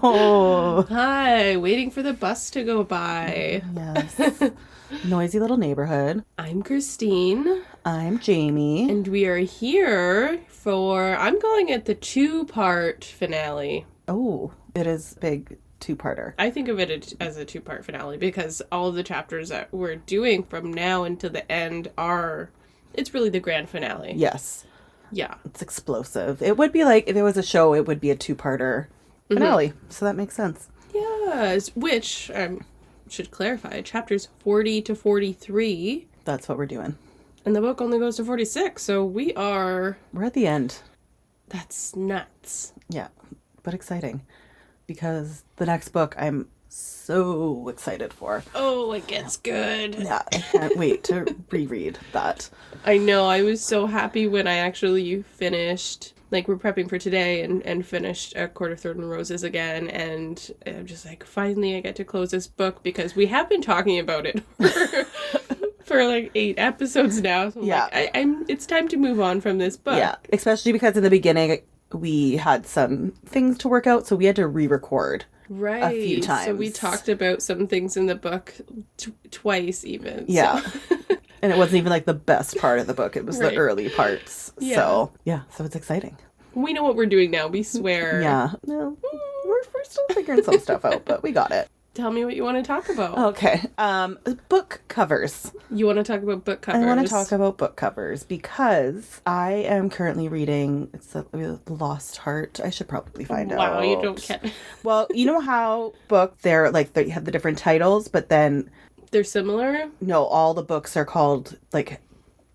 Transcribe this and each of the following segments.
Oh. Hi, waiting for the bus to go by. Yes. Noisy little neighborhood. I'm Christine. I'm Jamie. And we are here for, I'm calling it the two-part finale. Oh, it is a big two-parter. I think of it as a two-part finale because all of the chapters that we're doing from now until the end it's really the grand finale. Yes. Yeah. It's explosive. It would be like, if it was a show, it would be a two-parter finale. Mm-hmm. So that makes sense. Yes, which, should clarify, chapters 40 to 43. That's what we're doing. And the book only goes to 46, so we're at the end. That's nuts. Yeah, but exciting. Because the next book I'm so excited for. Oh, it gets good. Yeah, I can't wait to reread that. I know, I was so happy when I actually finished, like, we're prepping for today and finished A Court of Thorns and Roses again, and I'm just like, finally I get to close this book, because we have been talking about it for like 8 episodes now. So yeah. Like, it's time to move on from this book. Yeah, especially because in the beginning we had some things to work out, so we had to re-record a few times. So we talked about some things in the book twice even. Yeah. So. And it wasn't even like the best part of the book. It was the early parts. Yeah. So it's exciting. We know what we're doing now. We swear. Yeah. No, we're still figuring some stuff out, but we got it. Tell me what you want to talk about. Okay. Book covers. You want to talk about book covers? I want to talk about book covers because I am currently reading, it's The Lost Heart. I should probably find out. Wow, you don't get... Well, you know how they have the different titles, but then... They're similar? No, all the books are called, like,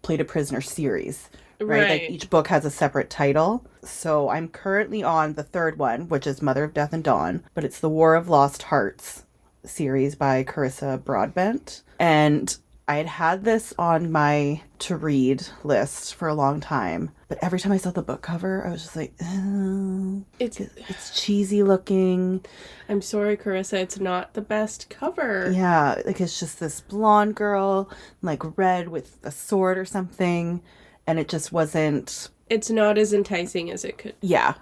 Played a Prisoner series. Right? Like, each book has a separate title. So I'm currently on the third one, which is Mother of Death and Dawn, but it's the War of Lost Hearts series by Carissa Broadbent. And I had this on my to read list for a long time, but every time I saw the book cover, I was just like, oh, it's cheesy looking. I'm sorry, Carissa, it's not the best cover. Yeah, like it's just this blonde girl, like red with a sword or something, and it just wasn't... It's not as enticing as it could. Yeah,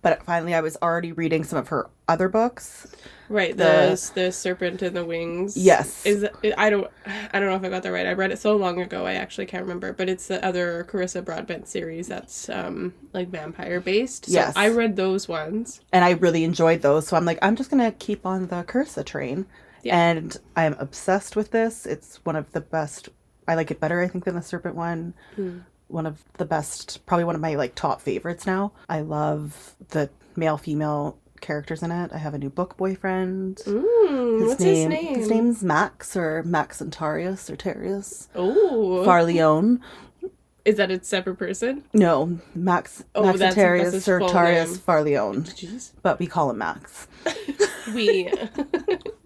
but finally I was already reading some of her other books. Right, the Serpent and the Wings. Yes. I don't know if I got that right. I read it so long ago, I actually can't remember. But it's the other Carissa Broadbent series that's like vampire based. So yes. I read those ones. And I really enjoyed those. So I'm like, I'm just going to keep on the Carissa train. Yeah. And I'm obsessed with this. It's one of the best. I like it better, I think, than the Serpent one. One of the best, probably one of my like top favorites now. I love the male-female characters in it. I have a new book boyfriend. What's his name? His name's Max or Antarius or Terrius. Oh. Farleone. Is that a separate person? No, Max Antarius or Tarius Farleone. Jeez. But we call him Max.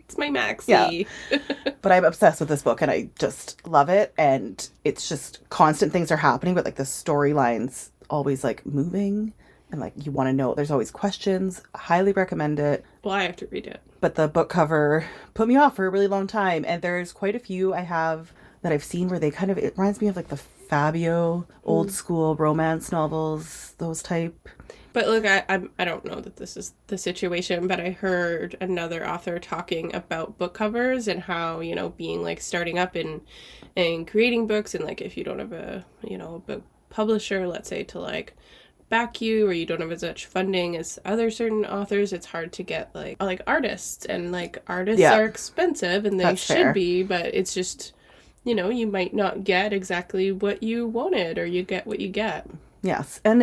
It's my Maxie. Yeah. But I'm obsessed with this book and I just love it. And it's just constant things are happening, but like the storyline's always like moving. And, like, you want to know. There's always questions. Highly recommend it. Well, I have to read it. But the book cover put me off for a really long time. And there's quite a few I have that I've seen where they kind of... It reminds me of, like, the Fabio old school romance novels, those type. But, look, I don't know that this is the situation, but I heard another author talking about book covers and how, you know, being, like, starting up and creating books and, like, if you don't have a book publisher, let's say, to, like... back you, or you don't have as much funding as other certain authors, it's hard to get like artists, and like artists are expensive and they should be, but it's just, you know, you might not get exactly what you wanted, or you get what you get. Yes. And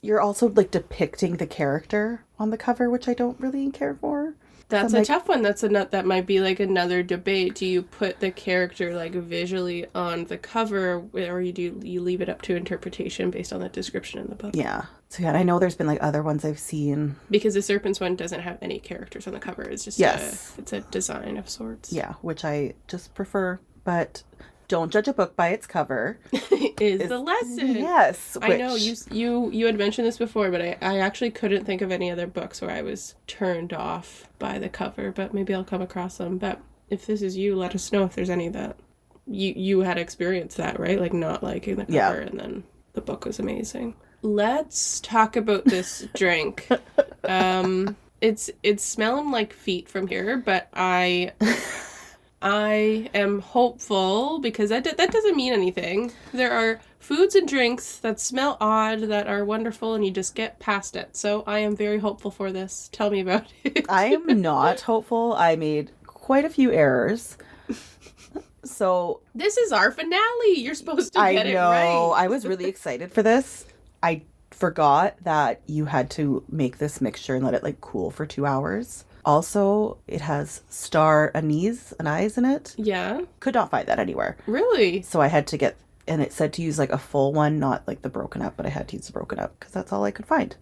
you're also like depicting the character on the cover, which I don't really care for. That's a tough one. That might be like another debate. Do you put the character like visually on the cover, or you leave it up to interpretation based on the description in the book? Yeah. So yeah, and I know there's been like other ones I've seen. Because the Serpents one doesn't have any characters on the cover. It's just it's a design of sorts. Yeah, which I just prefer. But don't judge a book by its cover. is the lesson. Yes. I know you had mentioned this before, but I actually couldn't think of any other books where I was turned off by the cover, but maybe I'll come across them. But if this is you, let us know if there's any that you had experienced that, right? Like not liking the cover and then the book was amazing. Let's talk about this drink. It's smelling like feet from here, but I am hopeful because that doesn't mean anything. There are foods and drinks that smell odd that are wonderful and you just get past it. So I am very hopeful for this. Tell me about it. I am not hopeful. I made quite a few errors. So this is our finale. You're supposed to get it right. I was really excited for this. I forgot that you had to make this mixture and let it like cool for 2 hours. Also, it has star anise in it. Yeah. Could not find that anywhere. Really? So I had to get, and it said to use like a full one, not like the broken up, but I had to use the broken up because that's all I could find.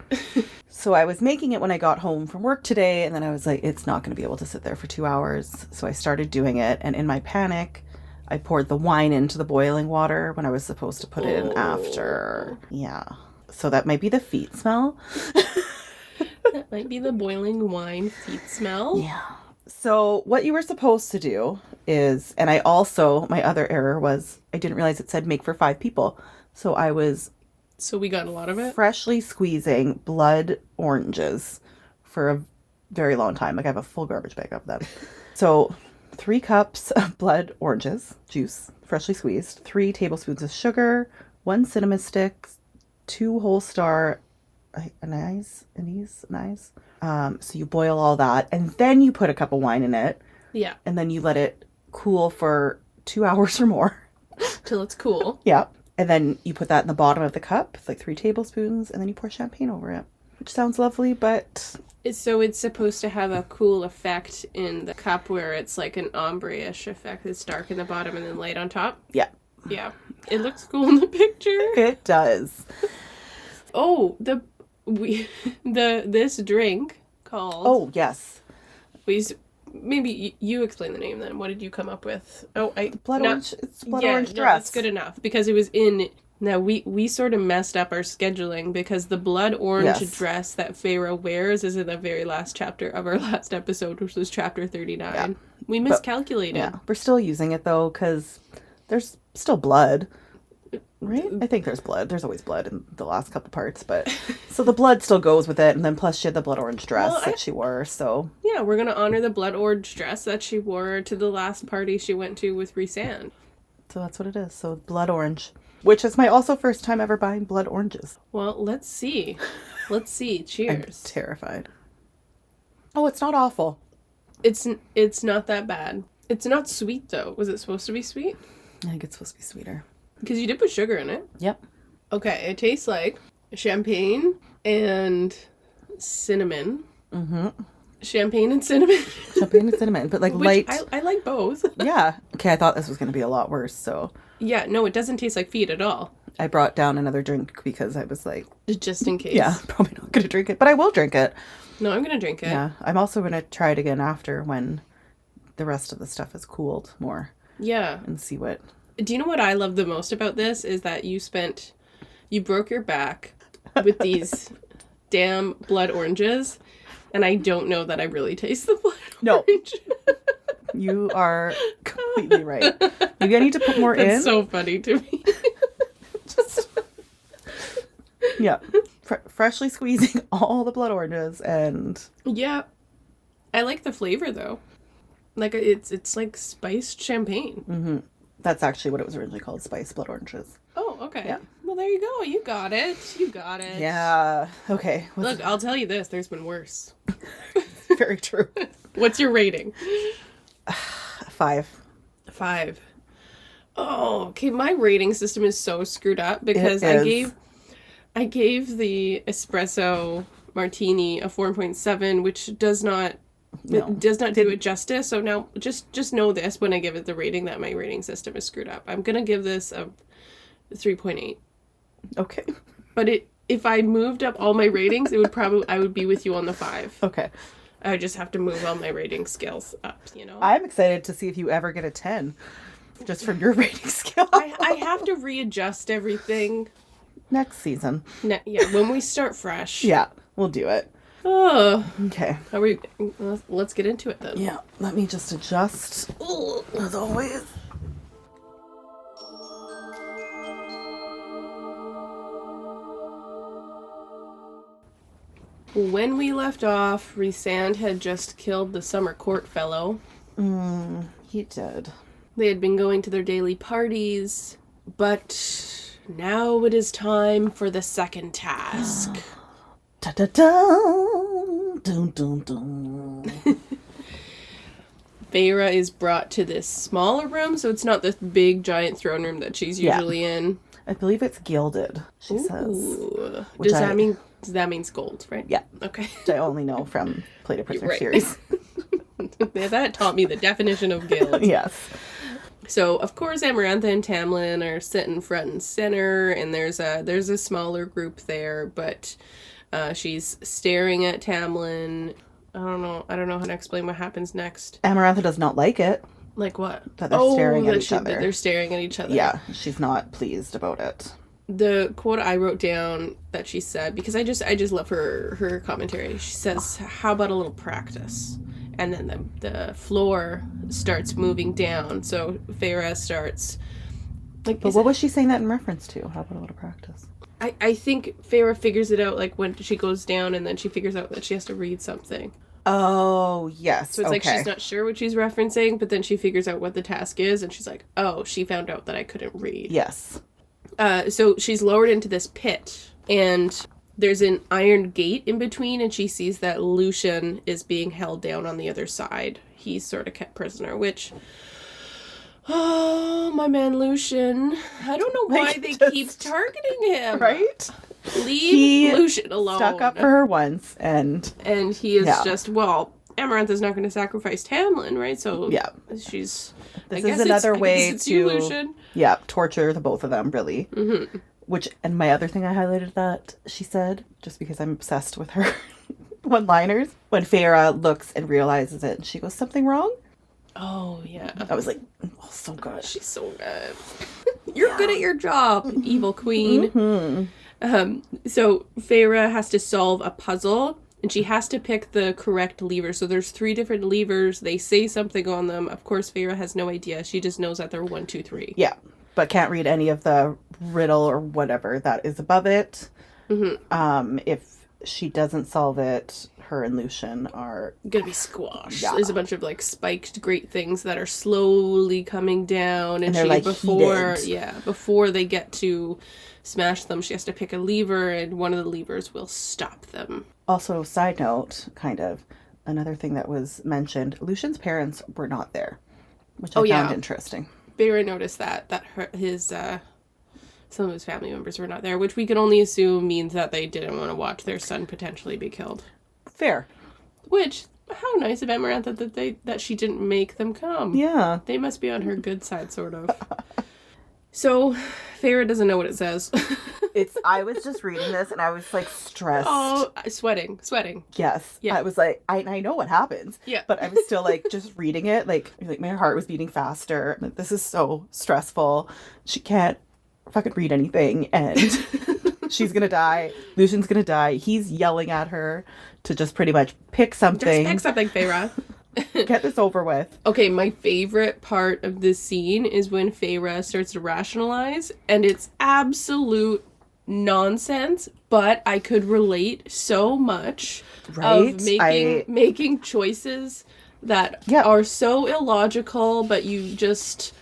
So I was making it when I got home from work today, and then I was like, it's not going to be able to sit there for 2 hours. So I started doing it, and in my panic, I poured the wine into the boiling water when I was supposed to put it in after. Yeah. So that might be the feet smell. That might be the boiling wine feet smell. Yeah. So what you were supposed to do is, and I also, my other error was I didn't realize it said make for 5 people. So I was we got a lot of it? Freshly squeezing blood oranges for a very long time. Like I have a full garbage bag of them. So 3 cups of blood oranges, juice, freshly squeezed, 3 tablespoons of sugar, 1 cinnamon stick, 2 whole star anise. So you boil all that, and then you put a cup of wine in it. Yeah. And then you let it cool for 2 hours or more. Till it's cool. Yeah. And then you put that in the bottom of the cup, like 3 tablespoons, and then you pour champagne over it. Which sounds lovely, but... So it's supposed to have a cool effect in the cup where it's like an ombre-ish effect. It's dark in the bottom and then light on top? Yeah. Yeah. It looks cool in the picture. It does. Oh, this drink called... Oh, yes. Maybe you explain the name then. What did you come up with? Oh, orange. It's blood orange dress. Yeah, that's good enough because it was in... Now, we sort of messed up our scheduling because the blood orange dress that Feyre wears is in the very last chapter of our last episode, which was chapter 39. Yeah. We miscalculated. We're still using it, though, because there's still blood. Right? I think there's blood. There's always blood in the last couple parts, but... So the blood still goes with it, and then plus she had the blood orange dress that she wore, so... Yeah, we're going to honor the blood orange dress that she wore to the last party she went to with Rhysand. So that's what it is. So blood orange. Which is my also first time ever buying blood oranges. Well, let's see. Let's see. Cheers. I'm terrified. Oh, it's not awful. It's not that bad. It's not sweet, though. Was it supposed to be sweet? I think it's supposed to be sweeter. Because you did put sugar in it. Yep. Okay, it tastes like champagne and cinnamon. Mm-hmm. Champagne and cinnamon. Champagne and cinnamon, but like light. I like both. Yeah. Okay, I thought this was going to be a lot worse, so... Yeah, no, it doesn't taste like feet at all. I brought down another drink because I was like... Just in case. Yeah, probably not going to drink it, but I will drink it. No, I'm going to drink it. Yeah, I'm also going to try it again after when the rest of the stuff is cooled more. Yeah. And see what... Do you know what I love the most about this is that you broke your back with these damn blood oranges, and I don't know that I really taste the blood orange. You are completely right. Maybe I need to put more in. That's so funny to me. Yeah. Freshly squeezing all the blood oranges and... Yeah. I like the flavor, though. Like, it's like spiced champagne. Mm-hmm. That's actually what it was originally called, spiced blood oranges. Oh, okay. Yeah. Well, there you go. You got it. Yeah. Okay. Look, I'll tell you this. There's been worse. Very true. What's your rating? 5. 5. Oh, okay. My rating system is so screwed up because I gave the espresso martini a 4.7, which does not do it justice. So now just know this when I give it the rating that my rating system is screwed up. I'm gonna give this a 3.8. Okay. But if I moved up all my ratings, I would be with you on the 5. Okay. I just have to move all my rating scales up, you know? I'm excited to see if you ever get a 10. Just from your rating scale. I have to readjust everything. Next season. Yeah, when we start fresh. Yeah, we'll do it. Oh. Okay. Let's get into it then. Yeah, let me just adjust. As always. When we left off, Rhysand had just killed the summer court fellow. He did. They had been going to their daily parties, but now it is time for the second task. Da-da-da! Dun, dun, dun. Feyre is brought to this smaller room, so it's not this big giant throne room that she's usually in. I believe it's gilded, she says. Does that mean gold, right? Yeah. Okay. Which I only know from Play to Prisoner Right. series. Yeah, that taught me the definition of guild. Yes. So, of course, Amarantha and Tamlin are sitting front and center, and there's a smaller group there, but she's staring at Tamlin. I don't know how to explain what happens next. Amarantha does not like it. Like what? That they're staring at each other. That they're staring at each other. Yeah, she's not pleased about it. The quote I wrote down that she said, because I just love her commentary. She says, "How about a little practice?" And then the floor starts moving down. So Feyre starts like. But what was she saying that in reference to? How about a little practice? I think Feyre figures it out like when she goes down, and then she figures out that she has to read something. Oh, yes. So it's like she's not sure what she's referencing, but then she figures out what the task is, and she's like, "Oh, she found out that I couldn't read." Yes. So she's lowered into this pit, and there's an iron gate in between, and she sees that Lucian is being held down on the other side. He's sort of kept prisoner, which... Oh, my man Lucian. I don't know why they keep targeting him. Right? Leave Lucian alone. Stuck up for her once, and he is just, well, Amarantha's not going to sacrifice Tamlin, right? So she's... This is another way it's to... you, Lucian. Yeah, torture the both of them, really. Mm-hmm. Which, and my other thing I highlighted that she said, just because I'm obsessed with her one-liners, when Feyre looks and realizes it, and she goes, "Something wrong?" Oh, yeah. I was like, oh, so good. She's so good. You're good at your job, evil queen. Mm-hmm. So Feyre has to solve a puzzle, and she has to pick the correct lever. So there's 3 different levers. They say something on them. Of course, Feyre has no idea. She just knows that they're 1, 2, 3. Yeah, but can't read any of the riddle or whatever that is above it. Mm-hmm. If she doesn't solve it, her and Lucian are gonna be squashed. Yeah. There's a bunch of like spiked great things that are slowly coming down, and they're she like before before they get to smash them, she has to pick a lever, and one of the levers will stop them. Also, side note, kind of another thing that was mentioned, Lucian's parents were not there, which I found interesting. Feyre noticed that his some of his family members were not there, which we can only assume means that they didn't want to watch their son potentially be killed. Fair. Which, how nice of Amarantha that she didn't make them come. Yeah. They must be on her good side, sort of. So, Feyre doesn't know what it says. I was just reading this and I was like stressed. Oh, sweating. Yes. Yeah. I was like, I know what happens. Yeah. But I was still like, just reading it, like my heart was beating faster. Like, this is so stressful. She can't fucking read anything, and she's gonna die. Lucian's gonna die. He's yelling at her to just pretty much pick something. Just pick something, Feyre. Get this over with. Okay, my favorite part of this scene is when Feyre starts to rationalize, and it's absolute nonsense, but I could relate so much of making choices that are so illogical, but you just...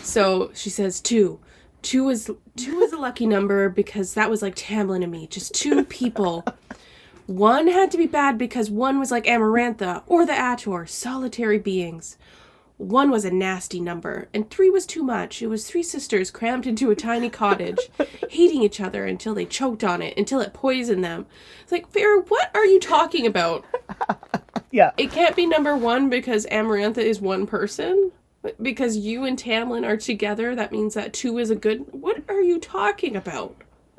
So she says 2. 2 is a lucky number because that was like Tamlin and me, just 2 people. 1 had to be bad because 1 was like Amarantha or the ACOTAR, solitary beings. 1 was a nasty number, and 3 was too much. It was 3 sisters crammed into a tiny cottage, hating each other until they choked on it, until it poisoned them. It's like, Feyre, what are you talking about? Yeah. It can't be number 1 because Amarantha is 1 person. Because you and Tamlin are together, that means that 2 is a good... What are you talking about?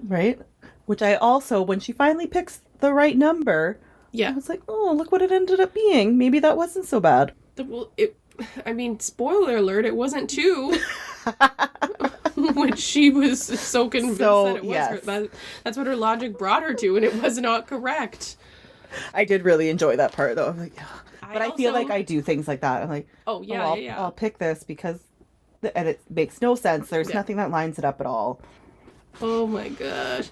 Right? Which I also, when she finally picks the right number, I was like, oh, look what it ended up being. Maybe that wasn't so bad. Spoiler alert, it wasn't 2. Which she was so convinced that it was her. That's what her logic brought her to, and it was not correct. I did really enjoy that part, though. I'm like, but I feel like I do things like that. I'm like, I'll pick this because, and it makes no sense. There's nothing that lines it up at all. Oh my gosh.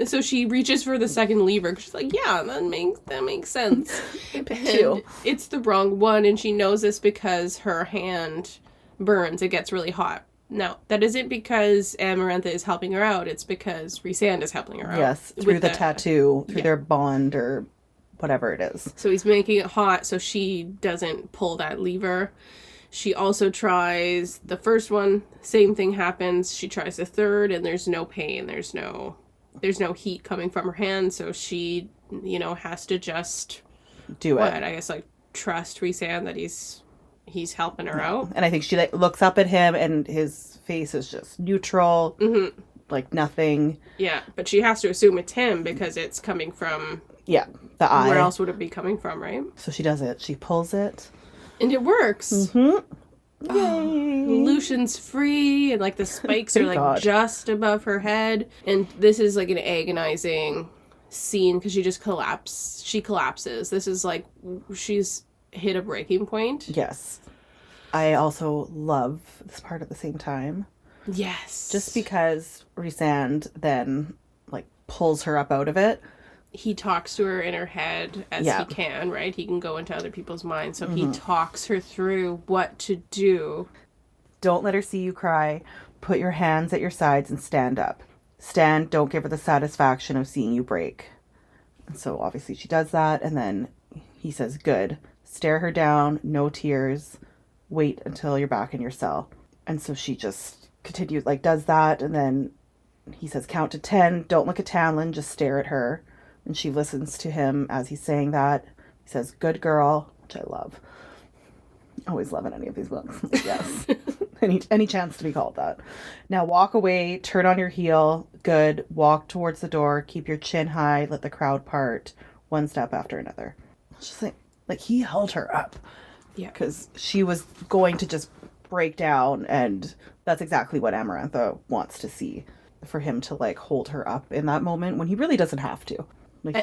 So she reaches for the second lever. She's like, yeah, that makes sense. I picked two. It's the wrong one, and she knows this because her hand burns. It gets really hot. Now, that isn't because Amarantha is helping her out. It's because Rhysand is helping her out. Yes, through the tattoo, through their bond or whatever it is. So he's making it hot so she doesn't pull that lever. She also tries the first one. Same thing happens. She tries the third, and there's no pain. There's no heat coming from her hand. So she, has to just do it. I guess trust Rhysand that he's helping her out. And I think she looks up at him, and his face is just neutral, like nothing. Yeah, but she has to assume it's him because it's coming from. Yeah, the eye. Where else would it be coming from, right? So she does it. She pulls it. And it works. Mm-hmm. Yay. Lucian's free, and the spikes are just above her head. And this is an agonizing scene because she just collapses. This is she's hit a breaking point. Yes. I also love this part at the same time. Yes. Just because Rhysand then pulls her up out of it. He talks to her in her head as he can, right? He can go into other people's minds. So he talks her through what to do. Don't let her see you cry. Put your hands at your sides and stand up. Stand, don't give her the satisfaction of seeing you break. And so obviously she does that. And then he says, good. Stare her down, no tears. Wait until you're back in your cell. And so she just continues, does that. And then he says, count to 10. Don't look at Tamlin, just stare at her. And she listens to him as he's saying that. He says, good girl, which I love. Always love in any of these books. Yes. any chance to be called that. Now walk away, turn on your heel. Good. Walk towards the door. Keep your chin high. Let the crowd part. One step after another. It's just he held her up. Yeah. Because she was going to just break down, and that's exactly what Amarantha wants to see. For him to hold her up in that moment when he really doesn't have to.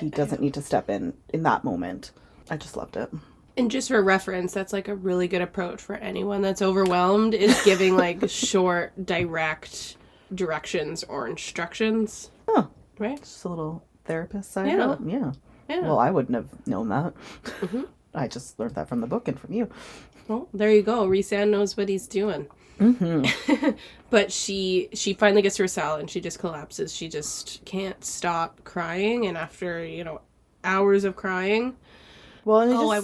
He doesn't need to step in that moment. I just loved it. And just for reference, that's a really good approach for anyone that's overwhelmed, is giving short, direct directions or instructions. Oh. Right? Just a little therapist side note. Yeah. Well, I wouldn't have known that. Mm-hmm. I just learned that from the book and from you. Well, there you go. Rhysand knows what he's doing. Mm-hmm. But she finally gets to her cell and she just collapses. She just can't stop crying, and after hours of crying. Well, I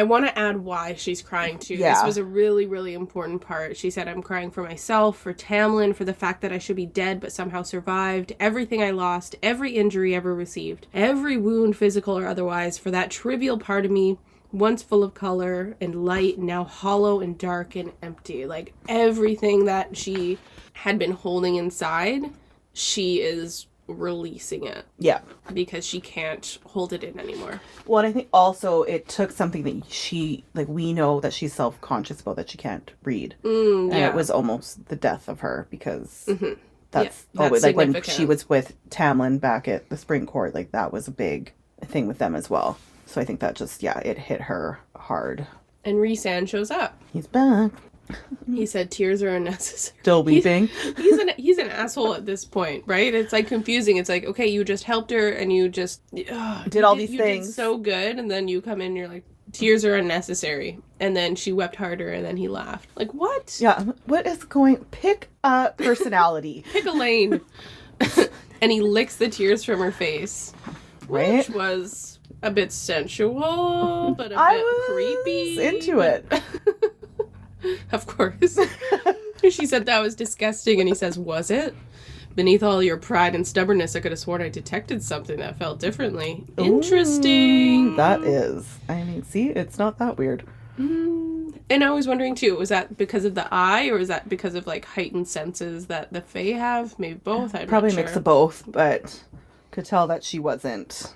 want to add why she's crying too. Yeah. This was a really, really important part. She said, I'm crying for myself, for Tamlin, for the fact that I should be dead but somehow survived, everything I lost, every injury ever received, every wound, physical or otherwise, for that trivial part of me once full of color and light, now hollow and dark and empty. Everything that she had been holding inside, she is releasing it. Yeah. Because she can't hold it in anymore. Well, and I think also it took something that she, we know that she's self-conscious about, that she can't read. And it was almost the death of her, because that's always, when she was with Tamlin back at the Spring Court, that was a big thing with them as well. So I think that just, it hit her hard. And Rhysand shows up. He's back. He said tears are unnecessary. Still weeping. He's an asshole at this point, right? It's confusing. It's okay, you just helped her and you just did all these things. Did so good, and then you come in and you're tears are unnecessary. And then she wept harder, and then he laughed. What? Yeah, what is going... Pick a personality. Pick a lane. And he licks the tears from her face. Right? Which was a bit sensual, but a bit creepy. Into it. Of course. She said that was disgusting, and he says, was it? Beneath all your pride and stubbornness, I could have sworn I detected something that felt differently. Ooh, interesting. That is. See, it's not that weird. And I was wondering, too, was that because of the eye, or is that because of, heightened senses that the Fae have? Maybe both, I'm probably not sure. A mix of both, but could tell that she wasn't...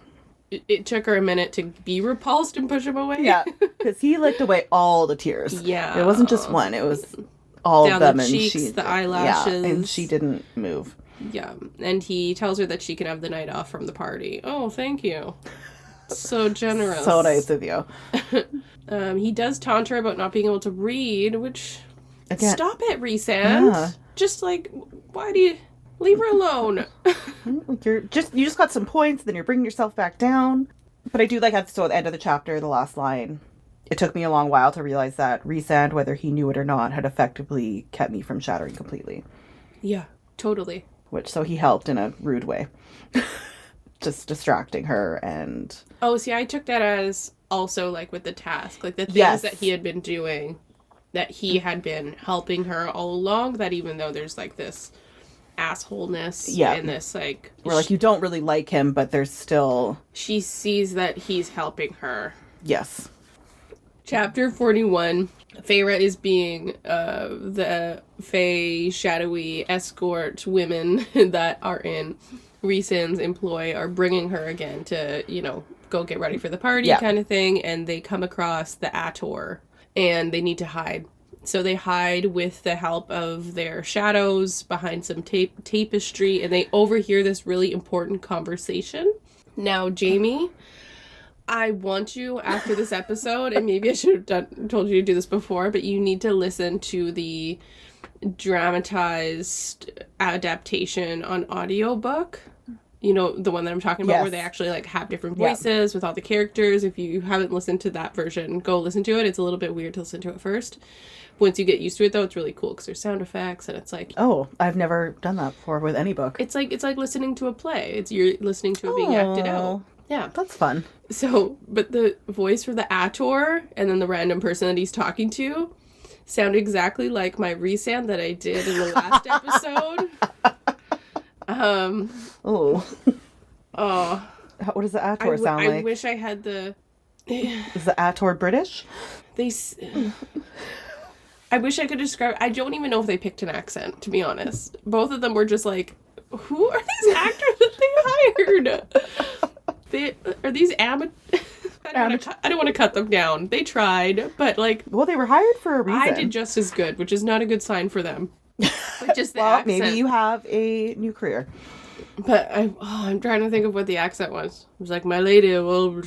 It took her a minute to be repulsed and push him away. Yeah, because he licked away all the tears. Yeah. It wasn't just one. It was all down of them. The cheeks, and the eyelashes. Yeah, and she didn't move. Yeah, and he tells her that she can have the night off from the party. Oh, thank you. So generous. So nice of you. He does taunt her about not being able to read, which... Again, stop it, Rhysand. Yeah. Just why do you... Leave her alone. You just got some points, then you're bringing yourself back down. But I do like at the end of the chapter, the last line. It took me a long while to realize that Rhysand, whether he knew it or not, had effectively kept me from shattering completely. Yeah, totally. So he helped in a rude way. Just distracting her and... Oh, see, I took that as also, like, with the task. Like, the things that he had been doing, that he had been helping her all along, that even though there's, like, this assholeness and this, like... Where, like, you don't really like him, but there's still... She sees that he's helping her. Yes. Chapter 41, Feyre is being the Fey shadowy escort women that are in Rhysand's employ are bringing her again to, you know, go get ready for the party kind of thing, and they come across the ACOTAR, and they need to hide. So they hide with the help of their shadows behind some tapestry, and they overhear this really important conversation. Now, Jamie... I want you, after this episode, and maybe I should have told you to do this before, but you need to listen to the dramatized adaptation on audiobook. You know, the one that I'm talking about, where they actually, like, have different voices with all the characters. If you haven't listened to that version, go listen to it. It's a little bit weird to listen to it first. Once you get used to it, though, it's really cool, because there's sound effects, and it's like... Oh, I've never done that before with any book. It's like listening to a play. You're listening to it being acted out. Yeah. That's fun. So, but the voice for the ACOTAR and then the random person that he's talking to sound exactly like my Rhysand that I did in the last episode. What does the ACOTAR sound like? I wish I had the... Is the ACOTAR British? I wish I could describe... I don't even know if they picked an accent, to be honest. Both of them were just like, who are these actors that they hired? Are these I don't want to cut them down. They tried, but like... Well, they were hired for a reason. I did just as good, which is not a good sign for them. But just the accent. Maybe you have a new career. But I'm trying to think of what the accent was. It was like, my lady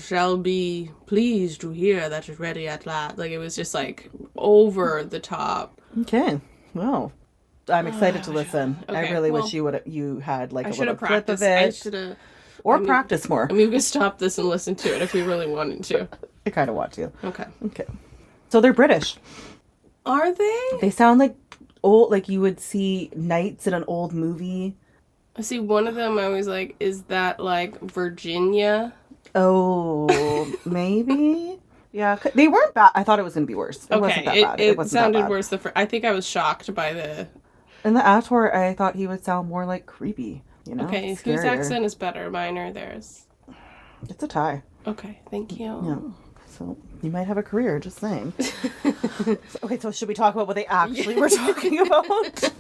shall be pleased to hear that is ready at last. Like, it was just like over the top. Okay. Well, I'm excited to listen. Okay, I really wish you had like a little clip of it. Practice more. I mean, we could stop this and listen to it if we really wanted to. I kind of want to. Okay. So they're British. Are they? They sound like old, like you would see knights in an old movie. I see one of them, I was like, is that like Virginia? Oh, maybe? Yeah, they weren't bad. I thought it was going to be worse. It wasn't that bad. It sounded worse. I think I was shocked by the... In the ACOTAR, I thought he would sound more like creepy. You know, okay, whose accent is better, mine or theirs? It's a tie. Okay, thank you. Yeah, so you might have a career, just saying. So should we talk about what they actually were talking about?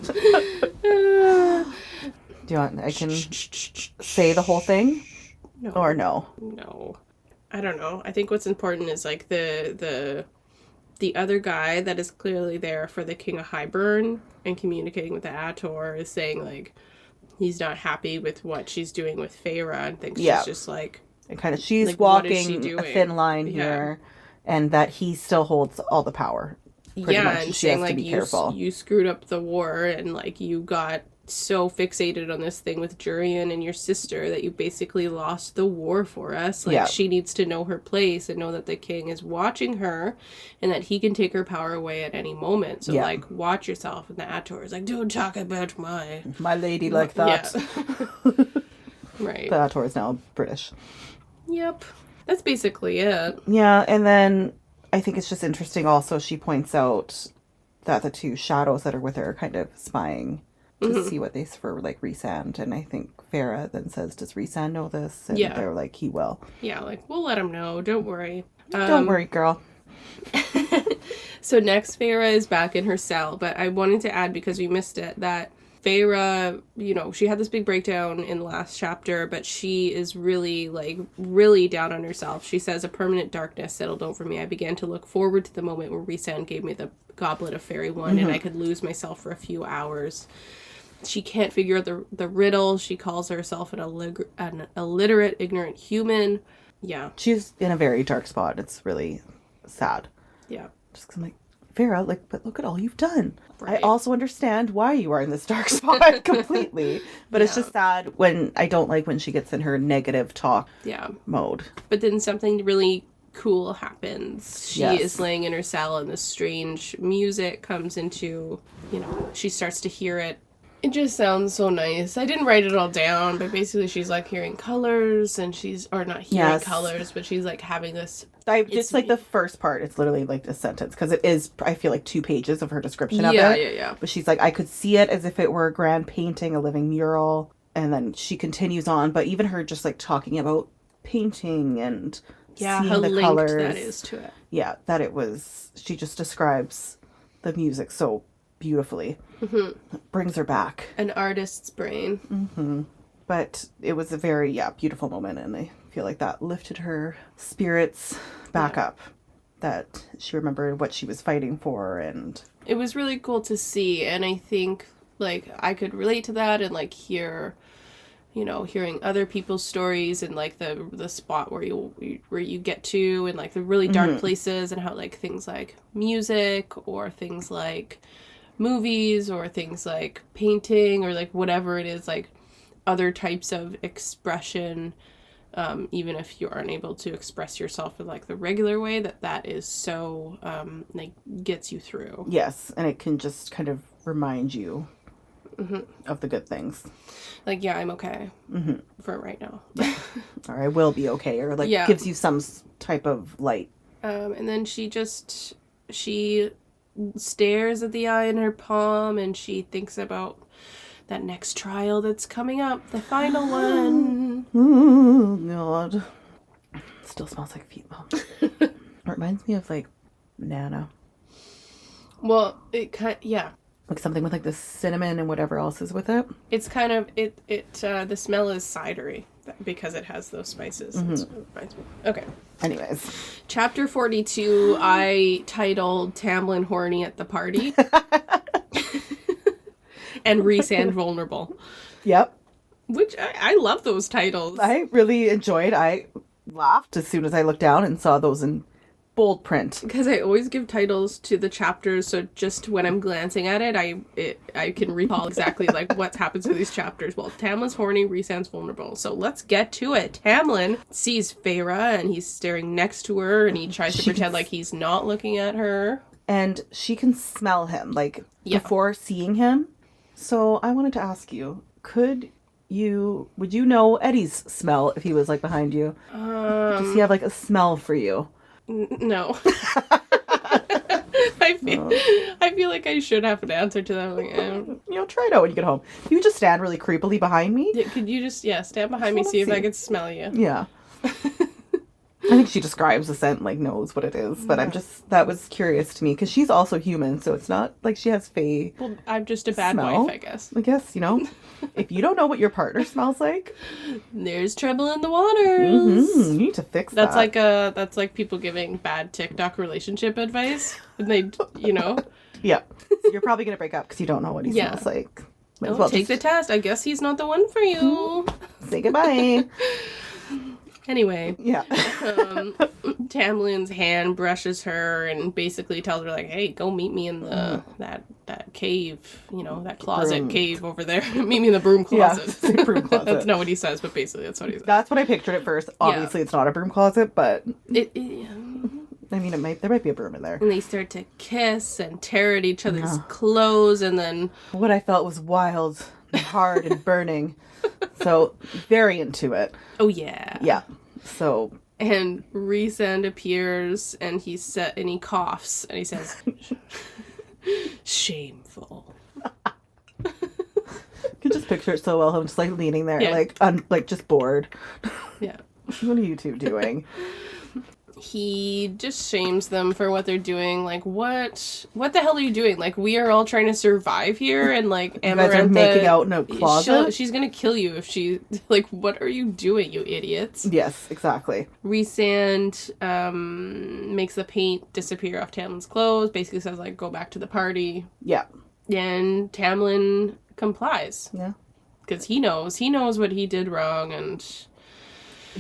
Do you want, I can say the whole thing? No. Or no? No. I don't know. I think what's important is like the other guy that is clearly there for the King of Highburn and communicating with the ACOTAR is saying like, he's not happy with what she's doing with Feyre and thinks she's just like... And kind of, she's like, walking a thin line here, and that he still holds all the power. Pretty much. And she saying has to like, be careful. You screwed up the war, and like, you got so fixated on this thing with Jurian and your sister that you basically lost the war for us. Like, she needs to know her place and know that the king is watching her and that he can take her power away at any moment. So, like, watch yourself. And the ACOTAR is like, don't talk about my lady like that. Yeah. Right. The ACOTAR is now British. Yep. That's basically it. Yeah, and then I think it's just interesting also she points out that the two shadows that are with her are kind of spying to see what they for like Rhysand, and I think Feyre then says, does Rhysand know this? And they're like, he will. Yeah, like, we'll let him know, don't worry. Don't worry, girl. So next Feyre is back in her cell, but I wanted to add, because we missed it, that Feyre, you know, she had this big breakdown in the last chapter, but she is really down on herself. She says, a permanent darkness settled over me. I began to look forward to the moment where Rhysand gave me the goblet of fairy wine and I could lose myself for a few hours. She can't figure out the riddle. She calls herself an illiterate, ignorant human. Yeah. She's in a very dark spot. It's really sad. Yeah. Just 'cause I'm like, Farah, like, but look at all you've done. Right. I also understand why you are in this dark spot completely. But it's just sad when I don't like when she gets in her negative talk mode. But then something really cool happens. She is laying in her cell and this strange music comes into, she starts to hear it. It just sounds so nice. I didn't write it all down, but basically she's like hearing colors and or not hearing colors, but she's like having this. Just like the first part, it's literally like a sentence because it is, I feel like 2 pages of her description of it. Yeah. But she's like, I could see it as if it were a grand painting, a living mural. And then she continues on, but even her just like talking about painting and seeing how the linked colors. That is to it. Yeah, that it was, she just describes the music so beautifully. It brings her back. An artist's brain. But it was a very, beautiful moment. And I feel like that lifted her spirits back up. That she remembered what she was fighting for. And it was really cool to see. And I think, like, I could relate to that and, like, hearing other people's stories and, like, the spot where you get to and, like, the really dark places and how, like, things like music or things like movies or things like painting or, like, whatever it is, like, other types of expression, even if you aren't able to express yourself in, like, the regular way, that is so, like, gets you through. Yes, and it can just kind of remind you of the good things. Like, I'm okay for right now. Or I will be okay, or, like, gives you some type of light. And then she stares at the eye in her palm, and she thinks about that next trial that's coming up, the final one. Oh, God. It still smells like feet, though. It reminds me of, like, Nana. Well, Like something with, like, the cinnamon and whatever else is with it. It's kind of, the smell is cidery because it has those spices. That's what it reminds me. Okay. Anyways. Chapter 42, I titled Tamlin Horny at the Party. And Rhys and Vulnerable. Yep. Which, I love those titles. I really enjoyed. I laughed as soon as I looked down and saw those in bold print. Because I always give titles to the chapters, so just when I'm glancing at it, I can recall exactly like what happens to these chapters. Well, Tamlin's horny, Rhys and vulnerable. So let's get to it. Tamlin sees Feyre and he's staring next to her and he tries to pretend like he's not looking at her. And she can smell him, like, before seeing him. So I wanted to ask you, would you know Eddie's smell if he was, like, behind you? Does he have, like, a smell for you? No. I feel like I should have an answer to that. Like, try it out when you get home. You just stand really creepily behind me. Yeah, could you just stand behind me, see if I can smell you? Yeah. I think she describes the scent, like, knows what it is. But that was curious to me. Because she's also human, so it's not like she has fae. Well, I'm just a bad wife, I guess. I guess, if you don't know what your partner smells like, there's trouble in the waters. You need to fix that. That's like people giving bad TikTok relationship advice. And they, Yeah. So you're probably going to break up because you don't know what he smells like. Take the test. I guess he's not the one for you. Say goodbye. Anyway. Yeah. Tamlin's hand brushes her and basically tells her, like, hey, go meet me in the that cave, that closet cave over there. Meet me in the broom closet. Yeah, broom closet. That's not what he says, but basically that's what he says. That's what I pictured at first. Obviously, it's not a broom closet, but... I mean, there might be a broom in there. And they start to kiss and tear at each other's clothes, and then... What I felt was wild and hard and burning. So, very into it. Oh, yeah. Yeah. So... And Rhysand appears, and he coughs, and he says, shameful. I can just picture it so well, him just, like, leaning there, like just bored. Yeah. What are you two doing? He just shames them for what they're doing. Like, what the hell are you doing? Like, we are all trying to survive here, and, like, Amarantha... You guys are making out in a closet? She's gonna kill you if she... Like, what are you doing, you idiots? Yes, exactly. Rhysand makes the paint disappear off Tamlin's clothes, basically says, like, go back to the party. Yeah. And Tamlin complies. Yeah. Because he knows what he did wrong, and...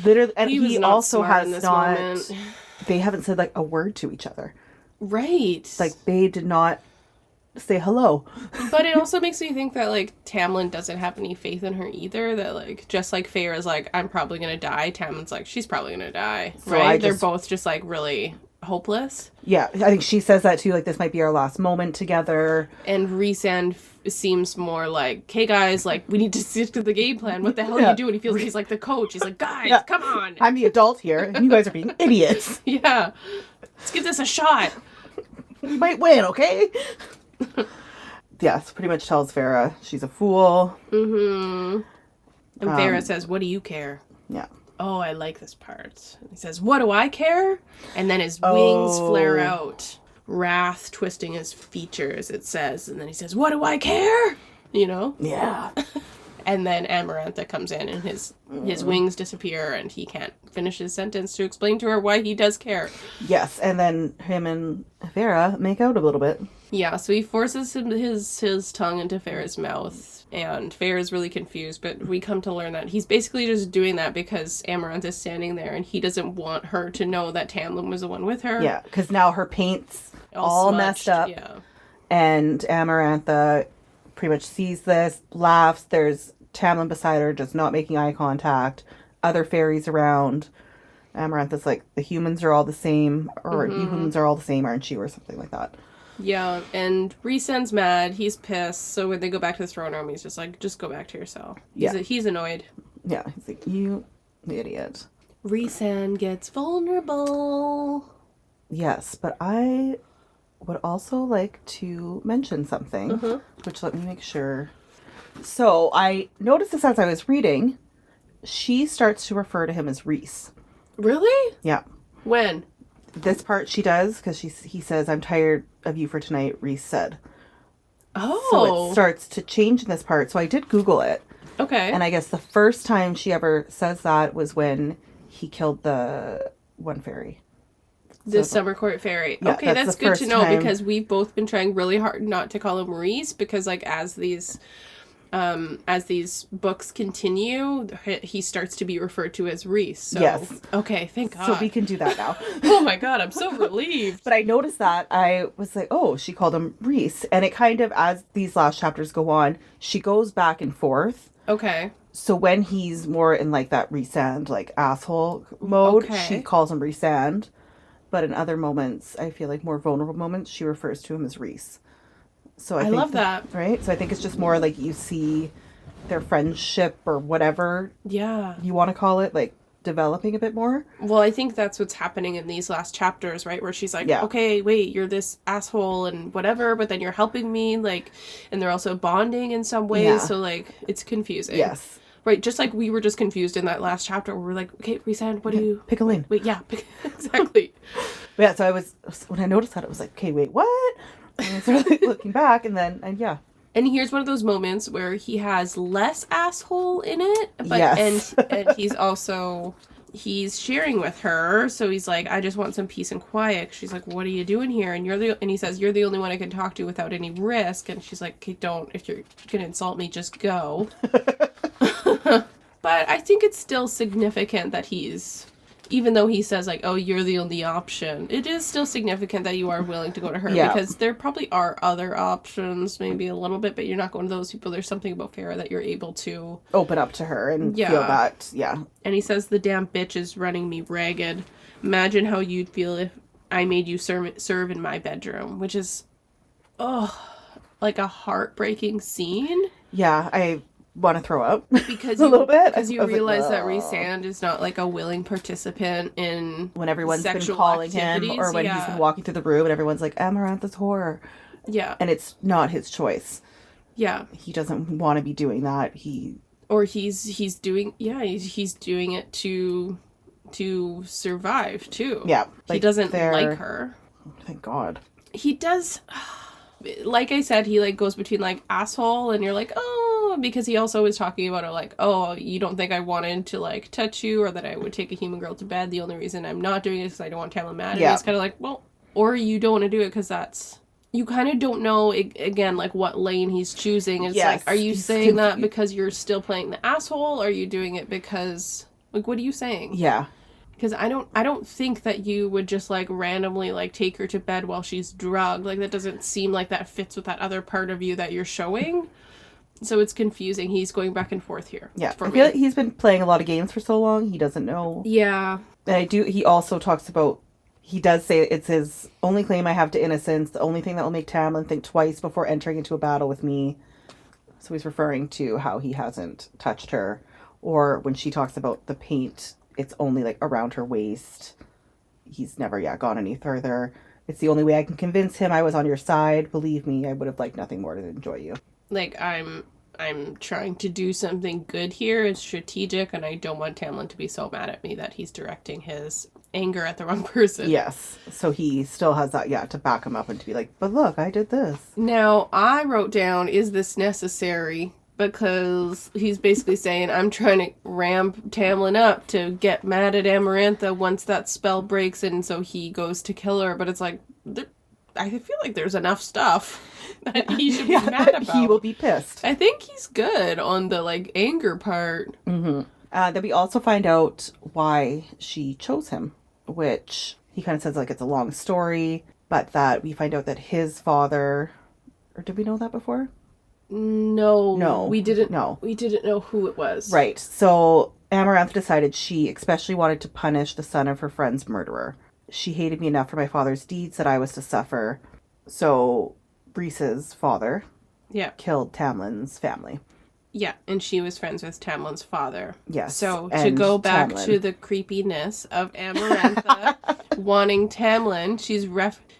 Literally, and he also has not... They haven't said, like, a word to each other. Right. Like, they did not say hello. But it also makes me think that, like, Tamlin doesn't have any faith in her either. That, like, just like Feyre's like, I'm probably gonna die, Tamlin's like, she's probably gonna die. So right? They're both just, like, really hopeless. Yeah, I think she says that too, like, this might be our last moment together. And Rhysand seems more like, hey guys, like, we need to stick to the game plan. What the hell are you doing? He feels like he's like the coach. He's like, guys, come on. I'm the adult here, and you guys are being idiots. Yeah. Let's give this a shot. We might win, okay? Yes, pretty much tells Feyre she's a fool. Mm-hmm. And Feyre says, what do you care? Yeah. Oh, I like this part. He says, what do I care? And then his wings flare out. Wrath twisting his features, it says. And then he says, what do I care? You know? Yeah. And then Amarantha comes in and his wings disappear and he can't finish his sentence to explain to her why he does care. Yes, and then him and Feyre make out a little bit. Yeah, so he forces his tongue into Feyre's mouth, and Feyre's really confused, but we come to learn that he's basically just doing that because Amarantha's standing there and he doesn't want her to know that Tamlin was the one with her. Yeah, because now her paint's all smudged, messed up. Yeah. And Amarantha pretty much sees this, laughs. There's Tamlin beside her, just not making eye contact. Other fairies around. Amarantha's like, the humans are all the same, or you humans are all the same, aren't you, or something like that. Yeah, and Rhysand's mad. He's pissed. So when they go back to the throne room, he's just like, just go back to your cell. He's annoyed. Yeah, he's like, you idiot. Rhysand gets vulnerable. Yes, but I would also like to mention something, which let me make sure. So I noticed this as I was reading. She starts to refer to him as Rhys. Really? Yeah. When? This part she does, because he says, I'm tired of you for tonight, Rhys said. Oh. So it starts to change in this part. So I did Google it. Okay. And I guess the first time she ever says that was when he killed the one fairy. The Summer Court Fairy. Yeah, okay, that's good to know because we've both been trying really hard not to call him Rhys because, like, as these books continue, he starts to be referred to as Rhys. So, yes. Okay, thank God. So we can do that now. Oh my God, I'm so relieved. But I noticed that. I was like, oh, she called him Rhys. And it kind of, as these last chapters go on, she goes back and forth. Okay. So when he's more in, like, that Rhysand, like, asshole mode, she calls him Rhysand. But in other moments, I feel like more vulnerable moments, she refers to him as Rhys. So I think love that. Right? So I think it's just more like you see their friendship or whatever you want to call it, like, developing a bit more. Well, I think that's what's happening in these last chapters, right? Where she's like, okay, wait, you're this asshole and whatever, but then you're helping me, like, and they're also bonding in some ways. Yeah. So, like, it's confusing. Yes. Right, just like we were just confused in that last chapter where we're like, okay, Rhysand, what do you... Pick a lane. Wait, yeah, exactly. Yeah, so when I noticed that, I was like, okay, wait, what? And I started like, looking back, and And here's one of those moments where he has less asshole in it, but and he's sharing with her, so he's like, I just want some peace and quiet. She's like, what are you doing here? And he says, you're the only one I can talk to without any risk. And she's like, okay, don't, if you're gonna insult me, just go. But I think it's still significant that even though he says, like, oh, you're the only option, it is still significant that you are willing to go to her. Yeah. Because there probably are other options, maybe a little bit, but you're not going to those people. There's something about Feyre that you're able to... open up to her and feel that, And he says, the damn bitch is running me ragged. Imagine how you'd feel if I made you serve in my bedroom, which is, like a heartbreaking scene. Yeah, I want to throw up because a little bit because you realize that Rhysand is not like a willing participant in when everyone's been calling him or when he's been walking through the room and everyone's like, Amarantha's horror, and it's not his choice. He doesn't want to be doing that. He's doing it to survive too. Like he doesn't like her. Thank God. He does. Like I said, he, like, goes between, like, asshole and you're like, oh, because he also was talking about it, like, oh, you don't think I wanted to, like, touch you or that I would take a human girl to bed. The only reason I'm not doing it is because I don't want Tamlin mad. And he's kind of like, well, or you don't want to do it because that's... You kind of don't know, again, like, what lane he's choosing. It's like, are you saying that because you're still playing the asshole? Or are you doing it because... Like, what are you saying? Yeah. Because I don't think that you would just, like, randomly, like, take her to bed while she's drugged. Like, that doesn't seem like that fits with that other part of you that you're showing. So it's confusing. He's going back and forth here. Yeah. I feel like he's been playing a lot of games for so long, he doesn't know. Yeah. And he also talks about, he does say it's his only claim I have to innocence, the only thing that will make Tamlin think twice before entering into a battle with me. So he's referring to how he hasn't touched her. Or when she talks about the paint, it's only, like, around her waist. He's never yet gone any further. It's the only way I can convince him I was on your side. Believe me, I would have liked nothing more to enjoy you. Like, I'm trying to do something good here. It's strategic, and I don't want Tamlin to be so mad at me that he's directing his anger at the wrong person. Yes. So he still has that, to back him up and to be like, but look, I did this. Now, I wrote down, is this necessary? Because he's basically saying, I'm trying to ramp Tamlin up to get mad at Amarantha once that spell breaks, and so he goes to kill her. But it's like, I feel like there's enough stuff that he should be mad about. He will be pissed. I think he's good on the, like, anger part. Mm-hmm. Then we also find out why she chose him, which he kind of says, like, it's a long story, but that we find out that his father, or did we know that before? No, we didn't know who it was. Right. So Amarantha decided she especially wanted to punish the son of her friend's murderer. She hated me enough for my father's deeds that I was to suffer. So Breese's father killed Tamlin's family. Yeah, and she was friends with Tamlin's father. Yes. So to go back to the creepiness of Amarantha wanting Tamlin,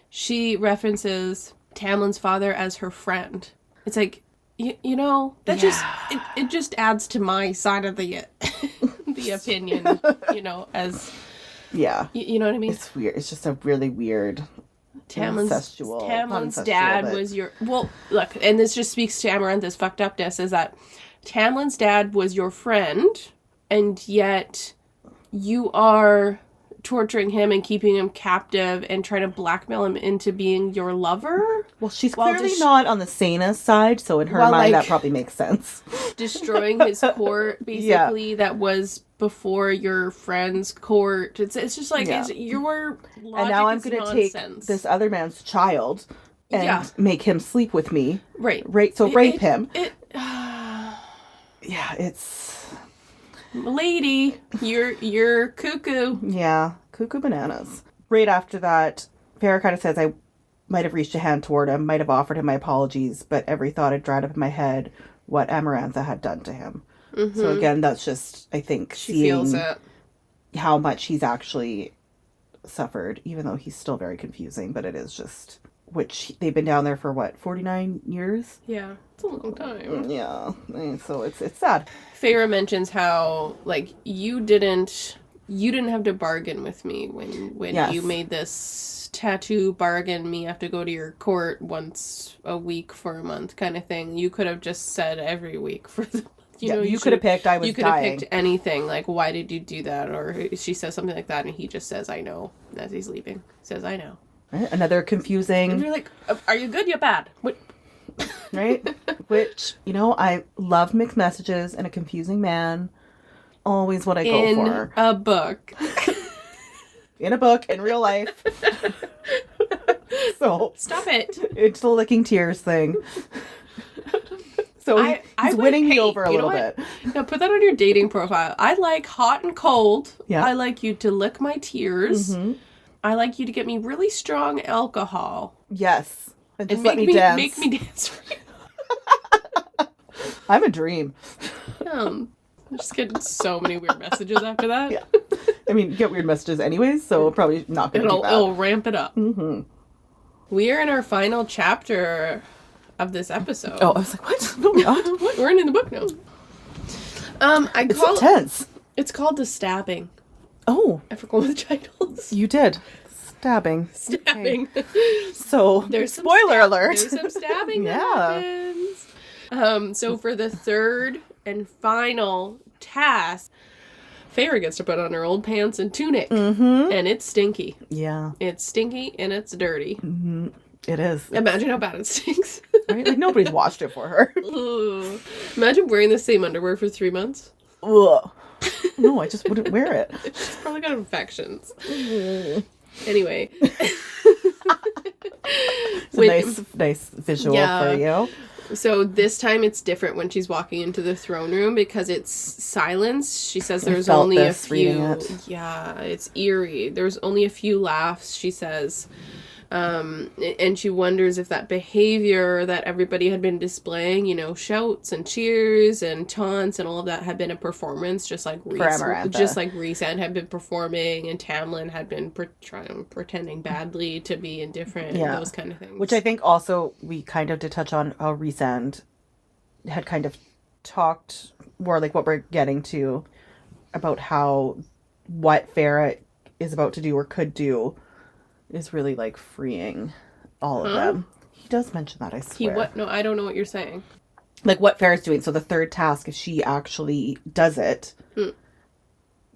she references Tamlin's father as her friend. It's like, you know, that it just adds to my side of the the opinion, you know, as you know what I mean? It's weird. It's just a really weird Tamlin's dad was your... Well, look, and this just speaks to Amarantha's fucked upness, is that Tamlin's dad was your friend, and yet you are torturing him and keeping him captive and trying to blackmail him into being your lover. Well, she's clearly not on the sanest side, so in her mind, like, that probably makes sense. Destroying his court, basically, that was before your friend's court. It's just like, it's your logic. And now I'm going to take this other man's child and make him sleep with me. Right. So rape him. It's... Lady, you're cuckoo. Yeah, cuckoo bananas. Right after that, Farrah kind of says, I might have reached a hand toward him, might have offered him my apologies, but every thought had dried up in my head what Amarantha had done to him. Mm-hmm. So again, that's just, I think, she feels it. How much he's actually suffered, even though he's still very confusing, but it is just, which they've been down there for what, 49 years? Yeah, it's a long time. Yeah, so it's sad. Farrah mentions how, like, you didn't have to bargain with me when you made this tattoo bargain. Me have to go to your court once a week for a month kind of thing. You could have just said every week for the month. You could have picked, I was dying. You could have picked anything, like, why did you do that? Or she says something like that, and he just says, I know, as he's leaving. Says, I know. Another confusing... And you're like, are you good? You're bad. What? Right? Which, I love mixed messages and a confusing man. Always what I go for. In a book. In a book, in real life. So... Stop it. It's the licking tears thing. So he's winning me over a little bit. Now put that on your dating profile. I like hot and cold. Yeah. I like you to lick my tears. Mm-hmm. I like you to get me really strong alcohol. Yes. And just let me dance. Make me dance for you. I'm a dream. I'm just getting so many weird messages after that. Yeah. I mean, you get weird messages anyways, so probably not going to be bad. It'll ramp it up. Mm-hmm. We are in our final chapter of this episode. Oh, I was like, what? No, we're not. What? We're in the book now. It's intense. It's called The Stabbing. Oh. I forgot what the title is. You did. Stabbing. Okay. So, there's spoiler alert. There's some stabbing that happens. So for the third and final task, Farrah gets to put on her old pants and tunic. Mm-hmm. And it's stinky. Yeah. It's stinky and it's dirty. Mm-hmm. It is. Imagine how bad it stinks. Right? Like, nobody's washed it for her. Ooh. Imagine wearing the same underwear for 3 months. Ugh. know. I just wouldn't wear it. She's probably got infections. Anyway. It's a nice visual for you. So this time it's different when she's walking into the throne room because it's silence. She says there's only a few. Yeah, it's eerie. There's only a few laughs, she says. And she wonders if that behavior that everybody had been displaying, you know, shouts and cheers and taunts and all of that had been a performance, just like Rhysand had been performing and Tamlin had been pretending badly to be indifferent and those kind of things. Which I think also we kind of did touch on how Rhysand had kind of talked more like what we're getting to about how what Farrah is about to do or could do is really like freeing all of them. He does mention that, I swear. What? No, I don't know what you're saying. Like what Farrah's doing. So the third task, if she actually does it,